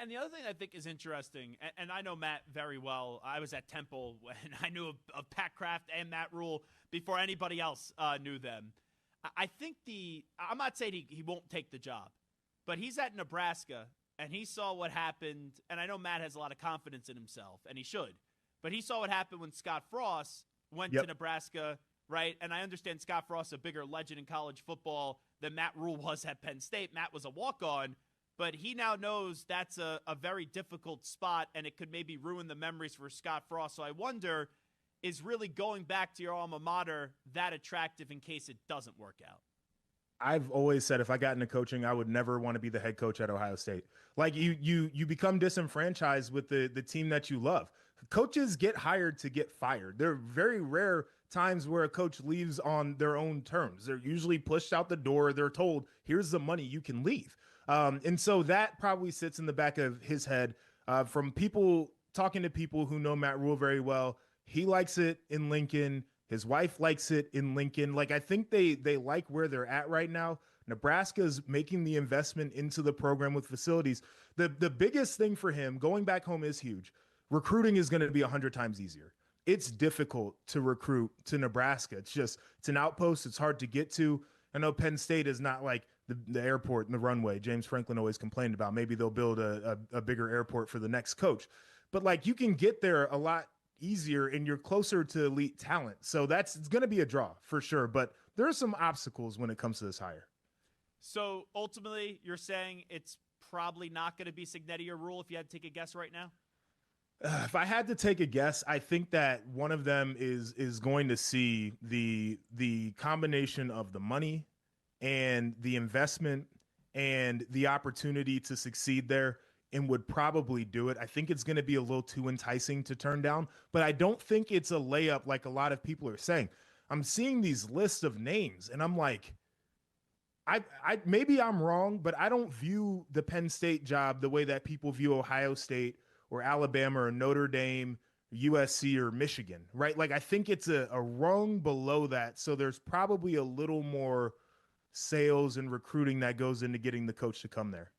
And the other thing I think is interesting, and I know Matt very well. I was at Temple when I knew of Pat Kraft and Matt Rhule before anybody else knew them. I think I'm not saying he won't take the job, but he's at Nebraska and he saw what happened. And I know Matt has a lot of confidence in himself, and he should. But he saw what happened when Scott Frost went to Nebraska, right? And I understand Scott Frost is a bigger legend in college football than Matt Rhule was at Penn State. Matt was a walk-on. But he now knows that's a very difficult spot, and it could maybe ruin the memories for Scott Frost. So I wonder, is really going back to your alma mater that attractive in case it doesn't work out? I've always said if I got into coaching, I would never want to be the head coach at Ohio State. Like you become disenfranchised with the team that you love. Coaches get hired to get fired. There are very rare times where a coach leaves on their own terms. They're usually pushed out the door. They're told, here's the money, you can leave. And so that probably sits in the back of his head from people talking to people who know Matt Rhule very well. He likes it in Lincoln. His wife likes it in Lincoln. Like, I think they like where they're at right now. Nebraska's making the investment into the program with facilities. The biggest thing for him going back home is huge. Recruiting is going to be 100 times easier. It's difficult to recruit to Nebraska. It's an outpost. It's hard to get to. I know Penn State is not like the airport and the runway James Franklin always complained about. Maybe they'll build a bigger airport for the next coach. But like, you can get there a lot easier and you're closer to elite talent. So it's going to be a draw for sure. But there are some obstacles when it comes to this hire. So ultimately, you're saying it's probably not going to be Cignetti or Rhule if you had to take a guess right now? If I had to take a guess, I think that one of them is going to see the combination of the money and the investment and the opportunity to succeed there and would probably do it. I think it's going to be a little too enticing to turn down, but I don't think it's a layup like a lot of people are saying. I'm seeing these lists of names and I'm like, I maybe I'm wrong, but I don't view the Penn State job the way that people view Ohio State or Alabama or Notre Dame, USC or Michigan, right? Like, I think it's a rung below that. So there's probably a little more sales and recruiting that goes into getting the coach to come there.